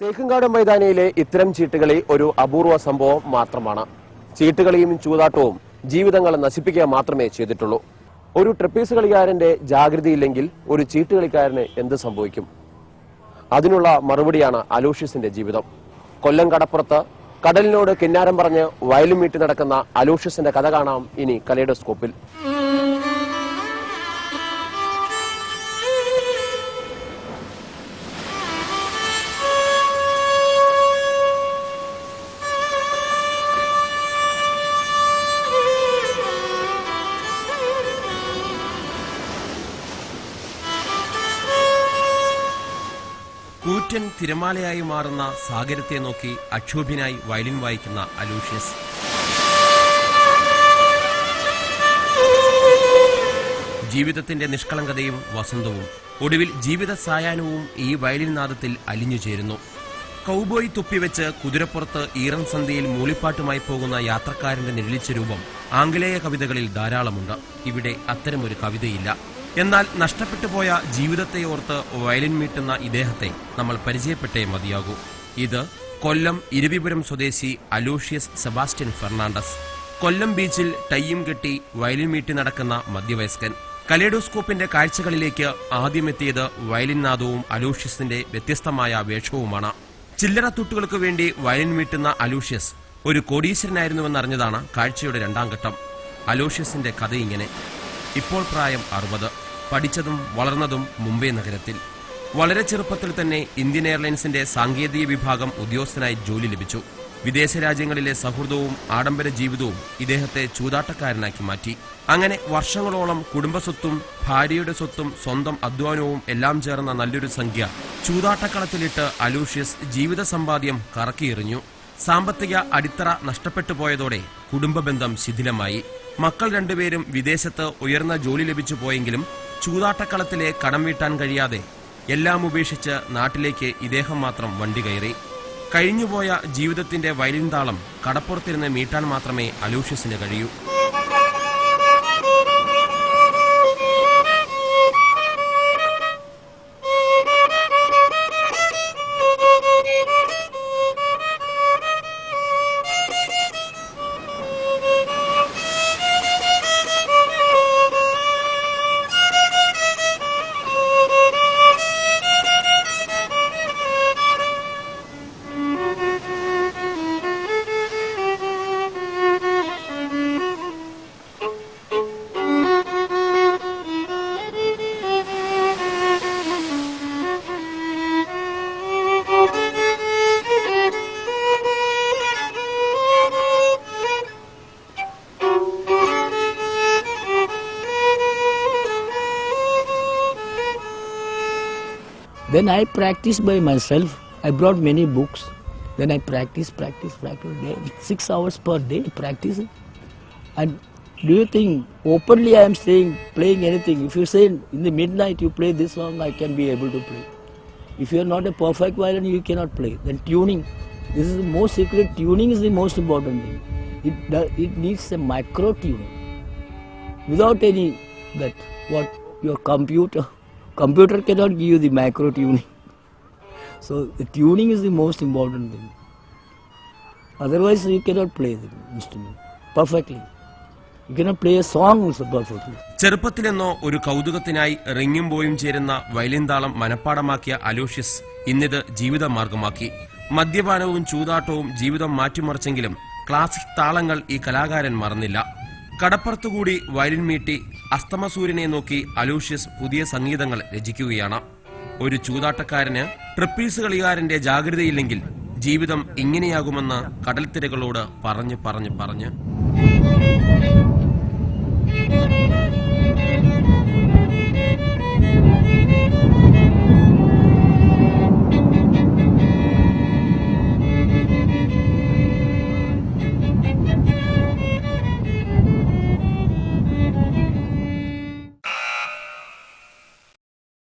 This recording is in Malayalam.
തേക്കുംകാട് മൈതാനിയിലെ ഇത്തരം ചീട്ടുകളി ഒരു അപൂർവ സംഭവം മാത്രമാണ്. ചീട്ടുകളിയും ചൂതാട്ടവും ജീവിതങ്ങൾ നശിപ്പിക്കുക മാത്രമേ ചെയ്തിട്ടുള്ളൂ. ഒരു ട്രപ്പീസ് കളിക്കാരന്റെ ജാഗ്രതയില്ലെങ്കിൽ ഒരു ചീട്ടുകളിക്കാരന് എന്ത് സംഭവിക്കും? അതിനുള്ള മറുപടിയാണ് അലോഷ്യസിന്റെ ജീവിതം. കൊല്ലം കടപ്പുറത്ത് കടലിനോട് കിന്നാരം പറഞ്ഞ് വയലും മീട്ടി നടക്കുന്ന അലോഷ്യസിന്റെ കഥ കാണാം ഇനി കലേഡോസ്കോപ്പിൽ. കൂറ്റൻ തിരമാലയായി മാറുന്ന സാഗരത്തെ നോക്കി അക്ഷോഭ്യനായി വയലിൻ വായിക്കുന്ന അലൂഷ്യസ്. ജീവിതത്തിന്റെ നിഷ്കളങ്കതയും വസന്തവും ഒടുവിൽ ജീവിത സായാഹ്നവും ഈ വയലിൻ നാദത്തിൽ അലിഞ്ഞുചേരുന്നു. കൗബോയ് തുപ്പിവെച്ച് കുതിരപ്പുറത്ത് ഈറൻ സന്ധ്യയിൽ മൂളിപ്പാട്ടുമായി പോകുന്ന യാത്രക്കാരന്റെ നിഴലിച്ച രൂപം ആംഗലേയ കവിതകളിൽ ധാരാളമുണ്ട്. ഇവിടെ അത്തരമൊരു കവിതയില്ല. എന്നാൽ നഷ്ടപ്പെട്ടു പോയ ജീവിതത്തെ ഓർത്ത് വയലിൻ മീട്ടുന്ന ഇദ്ദേഹത്തെ നമ്മൾ പരിചയപ്പെട്ടേ മതിയാകൂ. ഇത് കൊല്ലം ഇരവിപുരം സ്വദേശി അലോഷ്യസ് സെബാസ്റ്റ്യൻ ഫെർണാണ്ടസ്. കൊല്ലം ബീച്ചിൽ ടൈയും കെട്ടി വയലിൻ മീട്ടി നടക്കുന്ന മധ്യവയസ്കൻ. കലേഡോസ്കോപ്പിന്റെ കാഴ്ചകളിലേക്ക് ആദ്യമെത്തിയത് വയലിൻ നാദവും അലോഷ്യസിന്റെ വ്യത്യസ്തമായ വേഷവുമാണ്. ചില്ലറ തുട്ടുകൾക്ക് വേണ്ടി വയലിൻ മീട്ടുന്ന അലോഷ്യസ് ഒരു കോടീശ്വരനായിരുന്നുവെന്നറിഞ്ഞതാണ് കാഴ്ചയുടെ രണ്ടാം ഘട്ടം. അലോഷ്യസിന്റെ കഥ ഇങ്ങനെ. ഇപ്പോൾ പ്രായം 60. പഠിച്ചതും വളർന്നതും മുംബൈ നഗരത്തിൽ. വളരെ ചെറുപ്പത്തിൽ തന്നെ ഇന്ത്യൻ എയർലൈൻസിന്റെ സാങ്കേതിക വിഭാഗം ഉദ്യോഗസ്ഥനായി ജോലി ലഭിച്ചു. വിദേശ രാജ്യങ്ങളിലെ സൗഹൃദവും ആഡംബര ജീവിതവും ഇദ്ദേഹത്തെ ചൂതാട്ടക്കാരനാക്കി മാറ്റി. അങ്ങനെ വർഷങ്ങളോളം കുടുംബസ്വത്തും ഭാര്യയുടെ സ്വത്തും സ്വന്തം അധ്വാനവും എല്ലാം ചേർന്ന നല്ലൊരു സംഖ്യ ചൂതാട്ടക്കളത്തിലിട്ട് അലൂഷ്യസ് ജീവിത സമ്പാദ്യം കറക്കിയെറിഞ്ഞു. സാമ്പത്തിക അടിത്തറ നഷ്ടപ്പെട്ടു പോയതോടെ കുടുംബബന്ധം ശിഥിലമായി. മക്കൾ രണ്ടുപേരും വിദേശത്ത് ഉയർന്ന ജോലി ലഭിച്ചു പോയെങ്കിലും ചൂതാട്ടക്കളത്തിലെ കടം വീട്ടാൻ കഴിയാതെ എല്ലാം ഉപേക്ഷിച്ച് നാട്ടിലേക്ക് ഇദ്ദേഹം മാത്രം വണ്ടി കയറി. കഴിഞ്ഞുപോയ ജീവിതത്തിന്റെ വയലിൻ താളം കടപ്പുറത്തിരുന്ന് മീട്ടാൻ മാത്രമേ അലൂഷ്യസിന് കഴിയൂ. Then I practiced by myself. I brought many books. Then I practice. 6 hours per day practice. And do you think openly I am saying playing anything? If you say in the midnight you play this song, I can be able to play. If you are not a perfect violin, you cannot play. Then tuning. This is the most secret. Tuning is the most important thing. It needs a micro tuning. Without any that what your computer cannot give you the macro tuning. So the tuning is the most important thing. Otherwise you cannot play the instrument perfectly. You cannot play a song also perfectly. ചെറുപ്പത്തിലെന്നോ ഒരു കൗതുകത്തിനായി റിങ്ങും ബോയും ചേരുന്ന വയലിൻ താളം മനഃപ്പാടമാക്കിയ അലോഷ്യസ് ഇന്നിത് ജീവിതമാർഗമാക്കി. മദ്യപാനവും ചൂതാട്ടവും ജീവിതം മാറ്റിമറിച്ചെങ്കിലും ക്ലാസിക് താളങ്ങൾ ഈ കലാകാരൻ മറന്നില്ല. കടപ്പുറത്തുകൂടി വയലിൻ മീട്ടി അസ്തമസൂര്യനെ നോക്കി അലൂഷ്യസ് പുതിയ സംഗീതങ്ങൾ രചിക്കുകയാണ്. ഒരു ചൂതാട്ടക്കാരന് ട്രപ്പീസ് കളിക്കാരന്റെ ജാഗ്രതയില്ലെങ്കിൽ ജീവിതം ഇങ്ങനെയാകുമെന്ന് കടൽത്തിരകളോട് പറഞ്ഞ്